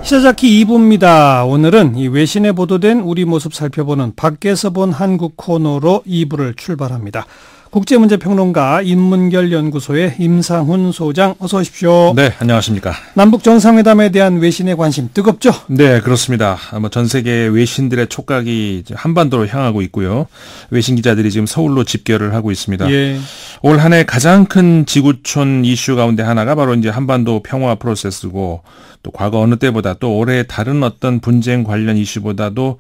시사자키 2부입니다. 오늘은 이 외신에 보도된 우리 모습 살펴보는 밖에서 본 한국 코너로 2부를 출발합니다. 국제문제평론가 인문결 연구소의 임상훈 소장 어서 오십시오. 네, 안녕하십니까. 남북 정상회담에 대한 외신의 관심 뜨겁죠? 네, 그렇습니다. 전 세계 외신들의 촉각이 한반도로 향하고 있고요. 외신 기자들이 지금 서울로 집결을 하고 있습니다. 예. 올 한 해 가장 큰 지구촌 이슈 가운데 하나가 바로 이제 한반도 평화 프로세스고, 또 과거 어느 때보다 또 올해 다른 어떤 분쟁 관련 이슈보다도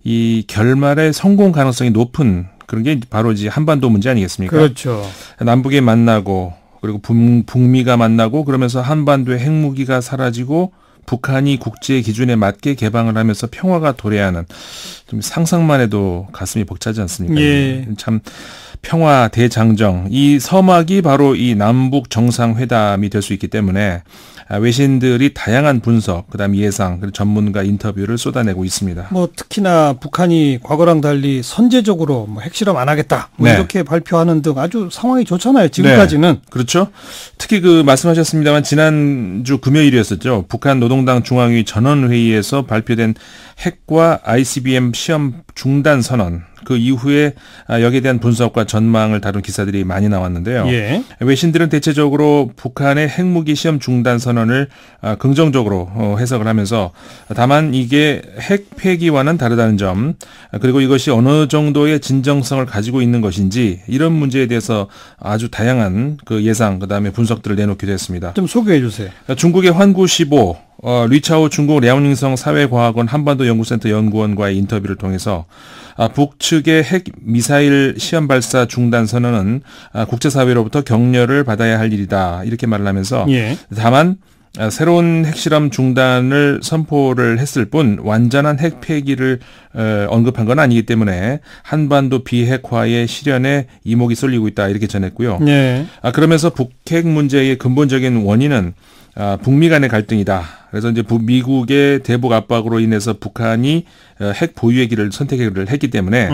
이 결말의 성공 가능성이 높은 그런 게 바로 이제 한반도 문제 아니겠습니까? 그렇죠. 남북이 만나고 그리고 북미가 만나고 그러면서 한반도의 핵무기가 사라지고 북한이 국제 기준에 맞게 개방을 하면서 평화가 도래하는, 좀 상상만 해도 가슴이 벅차지 않습니까? 예. 참 평화 대장정, 이 서막이 바로 이 남북 정상회담이 될 수 있기 때문에 외신들이 다양한 분석, 그다음 예상, 그리고 전문가 인터뷰를 쏟아내고 있습니다. 특히나 북한이 과거랑 달리 선제적으로 핵실험 안 하겠다, 네. 이렇게 발표하는 등 아주 상황이 좋잖아요. 지금까지는. 네, 그렇죠. 특히 말씀하셨습니다만 지난주 금요일이었었죠. 북한 노동당 중앙위 전원회의에서 발표된 핵과 ICBM 시험 중단 선언, 그 이후에 여기에 대한 분석과 전망을 다룬 기사들이 많이 나왔는데요. 예. 외신들은 대체적으로 북한의 핵무기 시험 중단 선언을 긍정적으로 해석을 하면서, 다만 이게 핵 폐기와는 다르다는 점, 그리고 이것이 어느 정도의 진정성을 가지고 있는 것인지, 이런 문제에 대해서 아주 다양한 그 예상, 그다음에 분석들을 내놓기도 했습니다. 좀 소개해 주세요. 중국의 환구15, 리차오 중국 랴오닝성 사회과학원 한반도 연구센터 연구원과의 인터뷰를 통해서 북측의 핵 미사일 시험 발사 중단 선언은 국제사회로부터 격려를 받아야 할 일이다, 이렇게 말을 하면서, 예. 다만 새로운 핵실험 중단을 선포를 했을 뿐 완전한 핵 폐기를 언급한 건 아니기 때문에 한반도 비핵화의 실현에 이목이 쏠리고 있다, 이렇게 전했고요. 예. 그러면서 북핵 문제의 근본적인 원인은 북미 간의 갈등이다. 그래서 이제 미국의 대북 압박으로 인해서 북한이 핵 보유의 길을 선택을 했기 때문에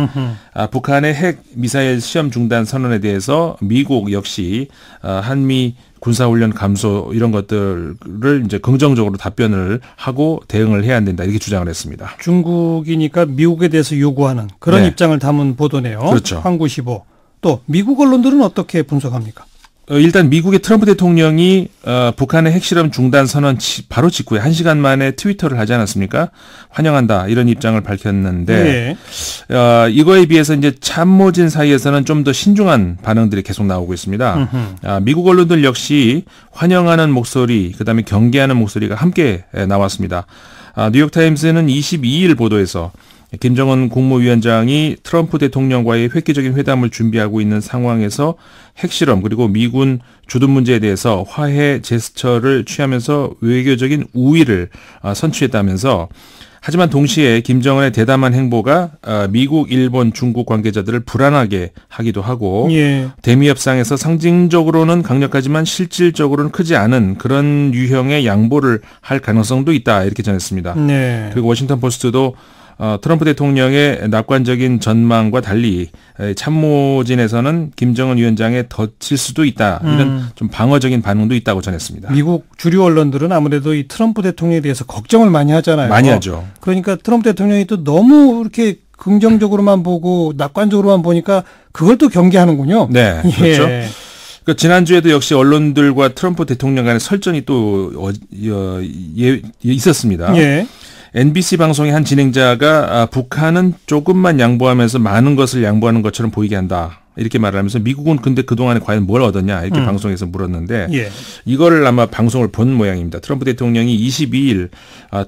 북한의 핵 미사일 시험 중단 선언에 대해서 미국 역시 한미 군사훈련 감소 이런 것들을 이제 긍정적으로 답변을 하고 대응을 해야 된다, 이렇게 주장을 했습니다. 중국이니까 미국에 대해서 요구하는 그런 네. 입장을 담은 보도네요. 그렇죠. 환구15. 또 미국 언론들은 어떻게 분석합니까? 일단 미국의 트럼프 대통령이 북한의 핵실험 중단 선언 바로 직후에 1시간 만에 트위터를 하지 않았습니까? 환영한다, 이런 입장을 밝혔는데, 네. 이거에 비해서 이제 참모진 사이에서는 좀 더 신중한 반응들이 계속 나오고 있습니다. 미국 언론들 역시 환영하는 목소리, 그다음에 경계하는 목소리가 함께 나왔습니다. 뉴욕타임스는 22일 보도에서 김정은 국무위원장이 트럼프 대통령과의 획기적인 회담을 준비하고 있는 상황에서 핵실험 그리고 미군 주둔 문제에 대해서 화해 제스처를 취하면서 외교적인 우위를 선취했다면서, 하지만 동시에 김정은의 대담한 행보가 미국, 일본, 중국 관계자들을 불안하게 하기도 하고, 예. 대미 협상에서 상징적으로는 강력하지만 실질적으로는 크지 않은 그런 유형의 양보를 할 가능성도 있다, 이렇게 전했습니다. 네. 그리고 워싱턴 포스트도 트럼프 대통령의 낙관적인 전망과 달리 참모진에서는 김정은 위원장에 덧칠 수도 있다, 이런 좀 방어적인 반응도 있다고 전했습니다. 미국 주류 언론들은 아무래도 이 트럼프 대통령에 대해서 걱정을 많이 하잖아요. 많이 하죠. 그러니까 트럼프 대통령이 또 너무 이렇게 긍정적으로만 보고 낙관적으로만 보니까 그걸 또 경계하는군요. 네, 그렇죠. 예. 지난주에도 역시 언론들과 트럼프 대통령 간의 설전이 또 있었습니다. 예. NBC 방송의 한 진행자가 북한은 조금만 양보하면서 많은 것을 양보하는 것처럼 보이게 한다, 이렇게 말을 하면서 미국은 근데 그동안에 과연 뭘 얻었냐, 이렇게 방송에서 물었는데, 예. 이거를 아마 방송을 본 모양입니다. 트럼프 대통령이 22일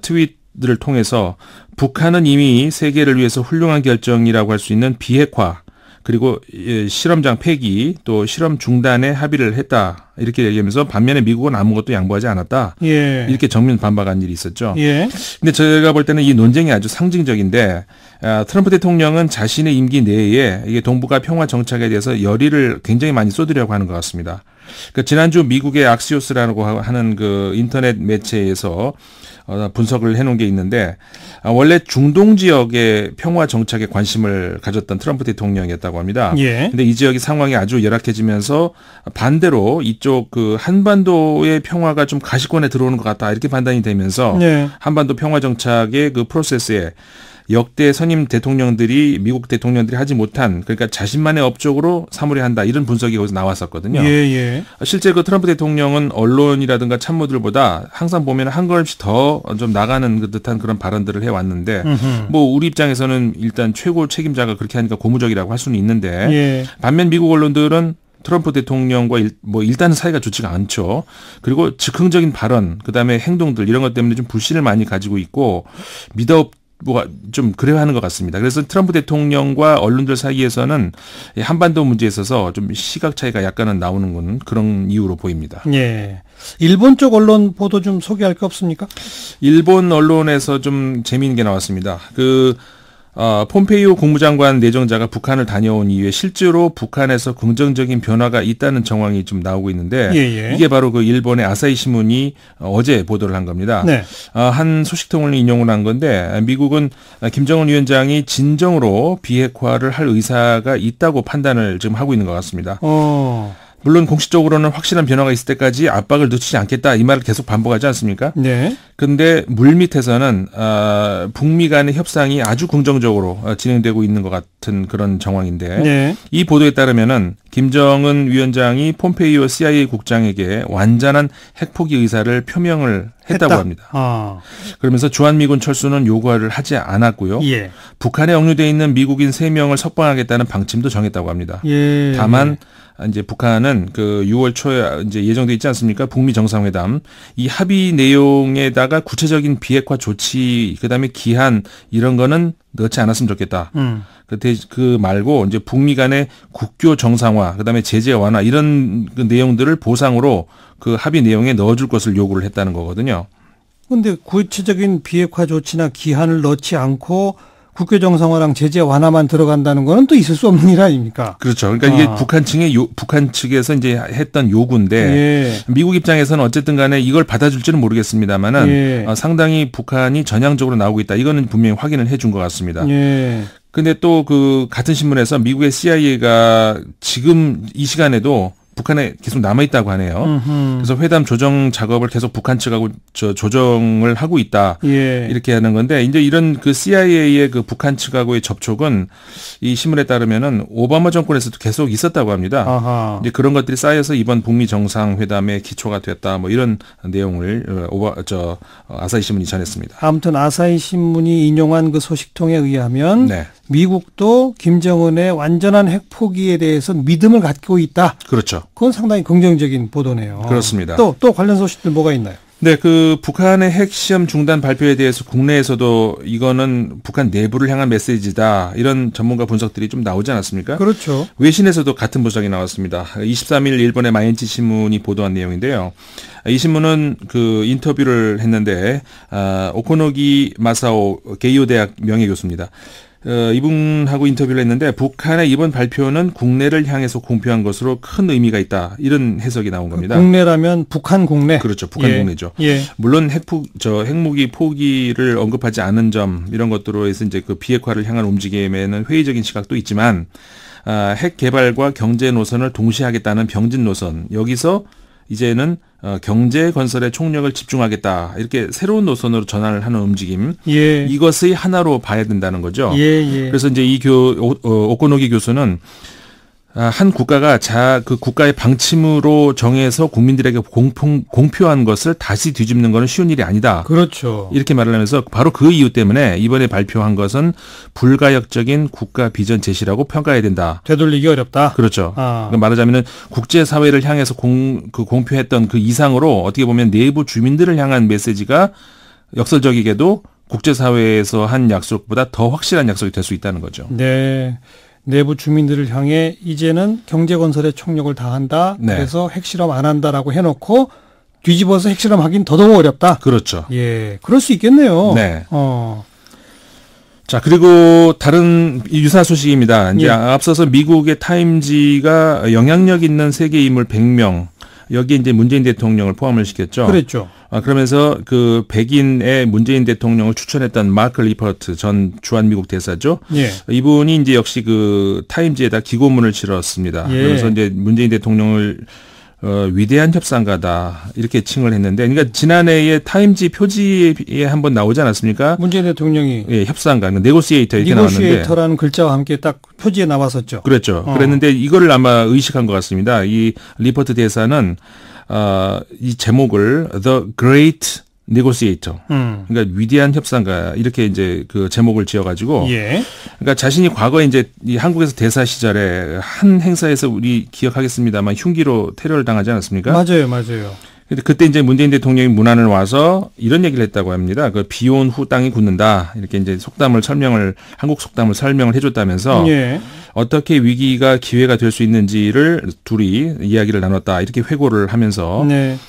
트윗을 통해서 북한은 이미 세계를 위해서 훌륭한 결정이라고 할 수 있는 비핵화, 그리고 실험장 폐기, 또 실험 중단에 합의를 했다, 이렇게 얘기하면서 반면에 미국은 아무것도 양보하지 않았다, 예. 이렇게 정면 반박한 일이 있었죠. 예. 근데 제가 볼 때는 이 논쟁이 아주 상징적인데, 트럼프 대통령은 자신의 임기 내에 이게 동북아 평화 정착에 대해서 열의를 굉장히 많이 쏟으려고 하는 것 같습니다. 그 지난주 미국의 악시오스라고 하는 그 인터넷 매체에서 분석을 해놓은 게 있는데 원래 중동 지역의 평화 정착에 관심을 가졌던 트럼프 대통령이었다고 합니다. 근데 이 지역의 상황이 아주 열악해지면서 반대로 이쪽 그 한반도의 평화가 좀 가시권에 들어오는 것 같다 이렇게 판단이 되면서 한반도 평화 정착의 그 프로세스에 역대 선임 대통령들이 미국 대통령들이 하지 못한 그러니까 자신만의 업적으로 사물이 한다 이런 분석이 거기서 나왔었거든요. 실제 그 트럼프 대통령은 언론이라든가 참모들보다 항상 보면 한 걸음씩 더 좀 나가는 듯한 그런 발언들을 해왔는데 뭐 우리 입장에서는 일단 최고 책임자가 그렇게 하니까 고무적이라고 할 수는 있는데 반면 미국 언론들은 트럼프 대통령과 일단 사이가 좋지가 않죠. 그리고 즉흥적인 발언, 그다음에 행동들 이런 것 때문에 좀 불신을 많이 가지고 있고 뭐가 좀 그래야 하는 것 같습니다. 그래서 트럼프 대통령과 언론들 사이에서는 한반도 문제에 있어서 좀 시각 차이가 약간은 나오는 건 그런 이유로 보입니다. 일본 쪽 언론 보도 좀 소개할 게 없습니까? 일본 언론에서 좀 재미있는 게 나왔습니다. 폼페이오 국무장관 내정자가 북한을 다녀온 이후에 실제로 북한에서 긍정적인 변화가 있다는 정황이 좀 나오고 있는데 이게 바로 그 일본의 아사히 신문이 어제 보도를 한 겁니다. 한 소식통을 인용을 한 건데 미국은 김정은 위원장이 진정으로 비핵화를 할 의사가 있다고 판단을 지금 하고 있는 것 같습니다. 물론 공식적으로는 확실한 변화가 있을 때까지 압박을 늦추지 않겠다 이 말을 계속 반복하지 않습니까? 그런데 물밑에서는 북미 간의 협상이 아주 긍정적으로 진행되고 있는 것 같은 그런 정황인데 이 보도에 따르면은 김정은 위원장이 폼페이오 CIA 국장에게 완전한 핵포기 의사를 표명을 했다고 합니다. 그러면서 주한미군 철수는 요구를 하지 않았고요. 북한에 억류되어 있는 미국인 3명을 석방하겠다는 방침도 정했다고 합니다. 다만 이제 북한은 그 6월 초에 이제 예정돼 있지 않습니까? 북미 정상회담 이 합의 내용에다가 구체적인 비핵화 조치 그다음에 기한 이런 거는 넣지 않았으면 좋겠다. 그 말고 이제 북미 간의 국교 정상화 그다음에 제재 완화 이런 그 내용들을 보상으로 그 합의 내용에 넣어줄 것을 요구를 했다는 거거든요. 그런데 구체적인 비핵화 조치나 기한을 넣지 않고 국교 정상화랑 제재 완화만 들어간다는 거는 또 있을 수 없는 일 아닙니까? 그렇죠. 그러니까 이게 북한 측에서 이제 했던 요구인데 미국 입장에서는 어쨌든 간에 이걸 받아줄지는 모르겠습니다만은 상당히 북한이 전향적으로 나오고 있다. 이거는 분명히 확인을 해준 것 같습니다. 근데 또 그 같은 신문에서 미국의 CIA가 지금 이 시간에도 북한에 계속 남아있다고 하네요. 그래서 회담 조정 작업을 계속 북한 측하고 조정을 하고 있다. 이렇게 하는 건데 이제 이런 그 CIA의 그 북한 측하고의 접촉은 이 신문에 따르면은 오바마 정권에서도 계속 있었다고 합니다. 이제 그런 것들이 쌓여서 이번 북미 정상회담의 기초가 됐다. 뭐 이런 내용을 아사히 신문이 전했습니다. 아무튼 아사히 신문이 인용한 그 소식통에 의하면 미국도 김정은의 완전한 핵 포기에 대해서 믿음을 갖고 있다. 그렇죠. 그건 상당히 긍정적인 보도네요. 그렇습니다. 또 관련 소식들 뭐가 있나요? 네, 그 북한의 핵시험 중단 발표에 대해서 국내에서도 이거는 북한 내부를 향한 메시지다. 이런 전문가 분석들이 좀 나오지 않았습니까? 그렇죠. 외신에서도 같은 분석이 나왔습니다. 23일 일본의 마인치 신문이 보도한 내용인데요. 이 신문은 그 인터뷰를 했는데 오코노기 마사오 게이오 대학 명예교수입니다. 이분하고 인터뷰를 했는데 북한의 이번 발표는 국내를 향해서 공표한 것으로 큰 의미가 있다. 이런 해석이 나온 겁니다. 국내라면 북한 국내. 그렇죠. 북한 국내죠. 물론 핵무기 포기를 언급하지 않은 점 이런 것들로 해서 이제 그 비핵화를 향한 움직임에는 회의적인 시각도 있지만 핵 개발과 경제 노선을 동시에 하겠다는 병진 노선. 여기서 이제는 경제 건설에 총력을 집중하겠다. 이렇게 새로운 노선으로 전환을 하는 움직임. 이것의 하나로 봐야 된다는 거죠. 그래서 이제 이 오코노기 교수는 한 국가가 그 국가의 방침으로 정해서 국민들에게 공표한 것을 다시 뒤집는 것은 쉬운 일이 아니다. 그렇죠. 이렇게 말을 하면서 바로 그 이유 때문에 이번에 발표한 것은 불가역적인 국가 비전 제시라고 평가해야 된다. 되돌리기 어렵다. 그렇죠. 그러니까 말하자면은 국제사회를 향해서 공표했던 그 이상으로 어떻게 보면 내부 주민들을 향한 메시지가 역설적이게도 국제사회에서 한 약속보다 더 확실한 약속이 될 수 있다는 거죠. 네. 내부 주민들을 향해 이제는 경제건설에 총력을 다한다. 그래서 핵실험 안 한다라고 해놓고 뒤집어서 핵실험하긴 더더욱 어렵다. 그렇죠. 그럴 수 있겠네요. 자, 그리고 다른 유사 소식입니다. 이제 앞서서 미국의 타임지가 영향력 있는 세계 인물 100명 여기에 이제 문재인 대통령을 포함을 시켰죠. 그랬죠. 그러면서 그 백인의 문재인 대통령을 추천했던 마크 리퍼트 전 주한미국 대사죠. 예. 이분이 이제 역시 그 타임지에다 기고문을 실었습니다. 예. 그래서 이제 문재인 대통령을 위대한 협상가다 이렇게 칭을 했는데, 그러니까 지난해에 타임지 표지에 한번 나오지 않았습니까? 문재인 대통령이 예, 협상가, 네고시에이터 이렇게 나왔는데, 네고시에이터라는 글자와 함께 딱 표지에 나왔었죠. 그랬죠. 그랬는데 이거를 아마 의식한 것 같습니다. 이 리퍼트 대사는 이 제목을 The Great Negotiator, 그러니까 위대한 협상가 이렇게 이제 그 제목을 지어가지고, 예. 그러니까 자신이 과거에 이제 이 한국에서 대사 시절에 한 행사에서 우리 기억하겠습니다만 흉기로 테러를 당하지 않았습니까? 맞아요, 맞아요. 근데 그때 이제 문재인 대통령이 문안을 와서 이런 얘기를 했다고 합니다. 그 비온 후 땅이 굳는다 이렇게 이제 한국 속담을 설명을 해줬다면서, 예. 어떻게 위기가 기회가 될 수 있는지를 둘이 이야기를 나눴다 이렇게 회고를 하면서. 네.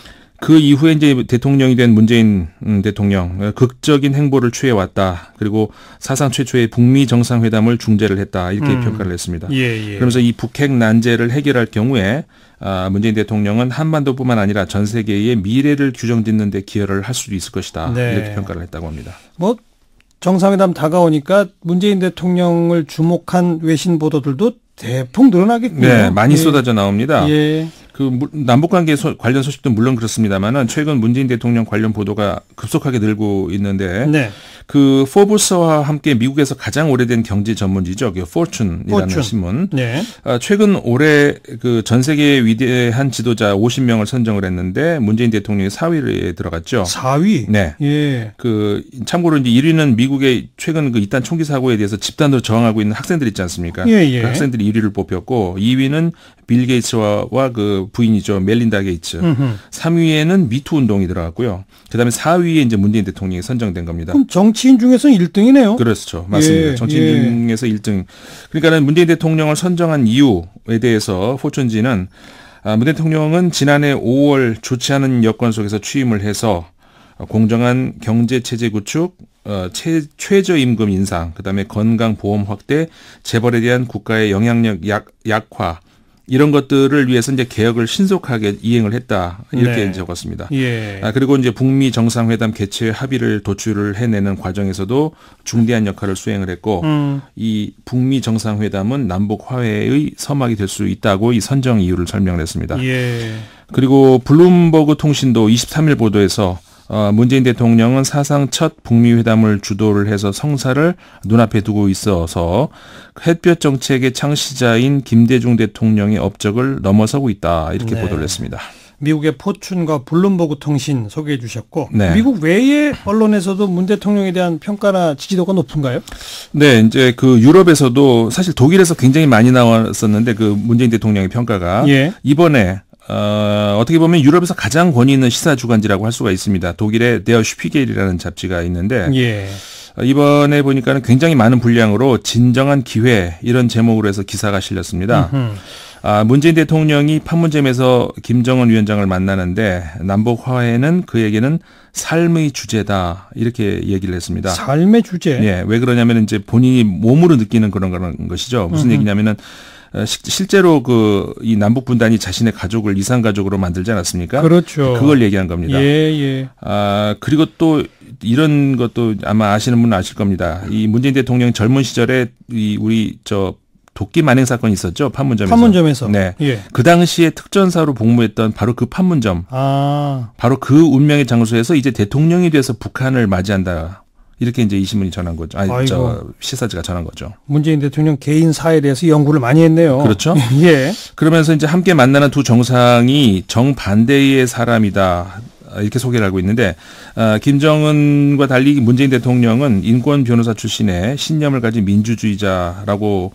그 이후에 이제 대통령이 된 문재인 대통령 극적인 행보를 취해왔다. 그리고 사상 최초의 북미 정상회담을 중재를 했다. 이렇게 평가를 했습니다. 예, 예. 그러면서 이 북핵 난제를 해결할 경우에 문재인 대통령은 한반도뿐만 아니라 전 세계의 미래를 규정짓는 데 기여를 할 수도 있을 것이다. 네. 이렇게 평가를 했다고 합니다. 뭐 정상회담 다가오니까 문재인 대통령을 주목한 외신 보도들도 대폭 늘어나겠군요. 네, 많이 예. 쏟아져 나옵니다. 예. 그 남북관계 관련 소식도 물론 그렇습니다만은 최근 문재인 대통령 관련 보도가 급속하게 늘고 있는데, 네. 그 포브스와 함께 미국에서 가장 오래된 경제 전문지죠, 그 포춘이라는 신문. 네. 최근 올해 그 전 세계의 위대한 지도자 50명을 선정을 했는데 문재인 대통령이 4위에 들어갔죠. 4위. 네. 예. 그 참고로 이제 1위는 미국의 최근 그 이탄 총기 사고에 대해서 집단으로 저항하고 있는 학생들 있지 않습니까? 예, 예. 그 학생들이 1위를 뽑혔고, 2위는 빌 게이츠와 그 부인이죠, 멜린다 게이츠. 3위에는 미투 운동이 들어갔고요. 그다음에 4위에 이제 문재인 대통령이 선정된 겁니다. 그럼 정치인 중에서는 1등이네요. 그렇죠. 맞습니다. 예, 정치인 예. 중에서 1등. 그러니까는 문재인 대통령을 선정한 이유에 대해서 포춘지는 문 대통령은 지난해 5월 좋지 않은 여건 속에서 취임을 해서 공정한 경제체제 구축, 최저임금 인상, 그다음에 건강보험 확대, 재벌에 대한 국가의 영향력 약화, 이런 것들을 위해서 이제 개혁을 신속하게 이행을 했다. 이렇게 네. 적었습니다. 예. 그리고 이제 북미 정상회담 개최 합의를 도출을 해내는 과정에서도 중대한 역할을 수행을 했고, 이 북미 정상회담은 남북 화해의 서막이 될 수 있다고 이 선정 이유를 설명을 했습니다. 예. 그리고 블룸버그 통신도 23일 보도에서 문재인 대통령은 사상 첫 북미 회담을 주도를 해서 성사를 눈앞에 두고 있어서 햇볕 정책의 창시자인 김대중 대통령의 업적을 넘어서고 있다. 이렇게 네. 보도를 했습니다. 미국의 포춘과 블룸버그 통신 소개해 주셨고, 네. 미국 외의 언론에서도 문 대통령에 대한 평가나 지지도가 높은가요? 네, 이제 그 유럽에서도 사실 독일에서 굉장히 많이 나왔었는데 그 문재인 대통령의 평가가 예. 이번에 어떻게 보면 유럽에서 가장 권위 있는 시사 주간지라고 할 수가 있습니다. 독일의 데어 슈피겔이라는 잡지가 있는데, 예. 이번에 보니까는 굉장히 많은 분량으로 진정한 기회 이런 제목으로 해서 기사가 실렸습니다. 문재인 대통령이 판문점에서 김정은 위원장을 만나는데 남북 화해는 그에게는 삶의 주제다 이렇게 얘기를 했습니다. 삶의 주제. 예, 왜 그러냐면 이제 본인이 몸으로 느끼는 그런 것이죠. 무슨 얘기냐면은 실제로 이 남북 분단이 자신의 가족을 이산 가족으로 만들지 않았습니까? 그렇죠. 그걸 얘기한 겁니다. 예, 예. 그리고 또 이런 것도 아마 아시는 분은 아실 겁니다. 이 문재인 대통령 젊은 시절에 우리 도끼 만행 사건이 있었죠. 판문점에서. 네. 예. 그 당시에 특전사로 복무했던 바로 그 판문점. 바로 그 운명의 장소에서 이제 대통령이 돼서 북한을 맞이한다. 이렇게 이제 이 신문이 전한 거죠. 시사지가 전한 거죠. 문재인 대통령 개인사에 대해서 연구를 많이 했네요. 그렇죠. 예. 그러면서 이제 함께 만나는 두 정상이 정반대의 사람이다. 이렇게 소개를 하고 있는데, 김정은과 달리 문재인 대통령은 인권 변호사 출신의 신념을 가진 민주주의자라고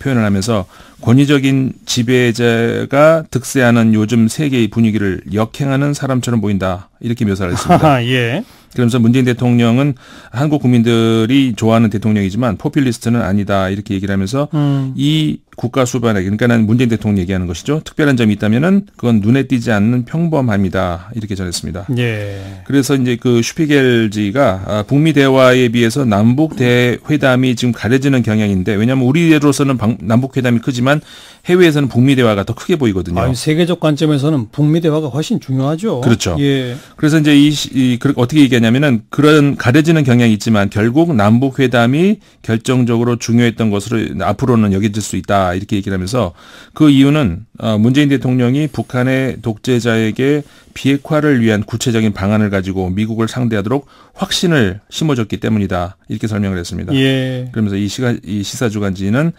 표현을 하면서 권위적인 지배자가 득세하는 요즘 세계의 분위기를 역행하는 사람처럼 보인다. 이렇게 묘사를 했습니다. 예. 그러면서 문재인 대통령은 한국 국민들이 좋아하는 대통령이지만 포퓰리스트는 아니다. 이렇게 얘기를 하면서 이 국가 수반에, 그러니까는 문재인 대통령 얘기하는 것이죠. 특별한 점이 있다면은 그건 눈에 띄지 않는 평범함이다. 이렇게 전했습니다. 예. 그래서 이제 그 슈피겔지가 북미 대화에 비해서 남북 대회담이 지금 가려지는 경향인데, 왜냐하면 우리로서는 국내에서는 남북 회담이 크지만 해외에서는 북미 대화가 더 크게 보이거든요. 세계적 관점에서는 북미 대화가 훨씬 중요하죠. 그렇죠. 예. 그래서 이제 어떻게 얘기하냐면은 그런 가려지는 경향이 있지만 결국 남북 회담이 결정적으로 중요했던 것으로 앞으로는 여겨질 수 있다 이렇게 얘기를 하면서 그 이유는 문재인 대통령이 북한의 독재자에게 비핵화를 위한 구체적인 방안을 가지고 미국을 상대하도록 확신을 심어줬기 때문이다 이렇게 설명을 했습니다. 예. 그러면서 이 시사주간지는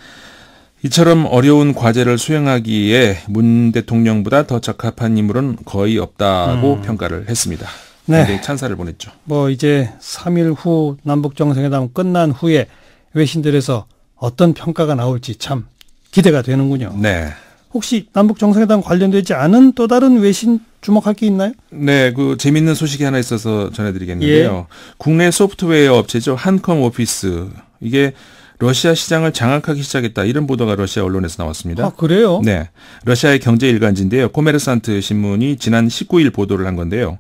이처럼 어려운 과제를 수행하기에 문 대통령보다 더 적합한 인물은 거의 없다고 평가를 했습니다. 네. 굉장히 찬사를 보냈죠. 이제 3일 후 남북 정상회담 끝난 후에 외신들에서 어떤 평가가 나올지 참 기대가 되는군요. 네. 혹시 남북 정상회담 관련되지 않은 또 다른 외신 주목할 게 있나요? 네, 재미있는 소식이 하나 있어서 전해드리겠는데요. 예. 국내 소프트웨어 업체죠. 한컴 오피스. 이게 러시아 시장을 장악하기 시작했다. 이런 보도가 러시아 언론에서 나왔습니다. 아, 그래요? 네. 러시아의 경제 일간지인데요. 코메르산트 신문이 지난 19일 보도를 한 건데요.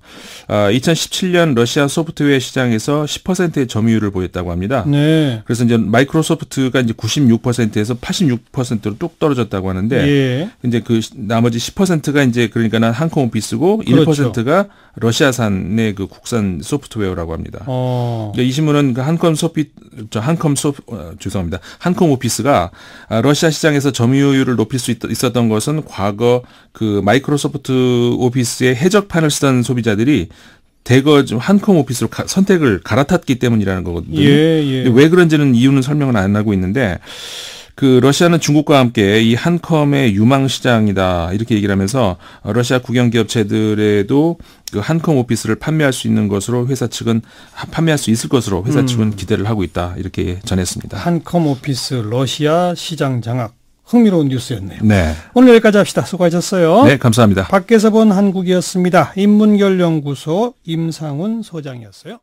2017년 러시아 소프트웨어 시장에서 10%의 점유율을 보였다고 합니다. 네. 그래서 이제 마이크로소프트가 이제 96%에서 86%로 뚝 떨어졌다고 하는데 예. 이제 나머지 10%가 이제 그러니까는 한컴 오피스고 그렇죠. 1%가 러시아산의 국산 소프트웨어라고 합니다. 그러니까 이 신문은 한컴 오피스가 러시아 시장에서 점유율을 높일 수 있었던 것은 과거 마이크로소프트 오피스의 해적판을 쓰던 소비자들이 대거 좀 한컴 오피스로 선택을 갈아탔기 때문이라는 거거든요. 예. 근데 왜 그런지는 이유는 설명을 안 하고 있는데 러시아는 중국과 함께 이 한컴의 유망 시장이다 이렇게 얘기를 하면서 러시아 국영 기업체들에도 한컴 오피스를 판매할 수 있는 것으로 회사 측은 판매할 수 있을 것으로 회사 측은 기대를 하고 있다 이렇게 전했습니다. 한컴 오피스 러시아 시장 장악 흥미로운 뉴스였네요. 네. 오늘 여기까지 합시다. 수고하셨어요. 네, 감사합니다. 밖에서 본 한국이었습니다. 인문결연구소 임상훈 소장이었어요.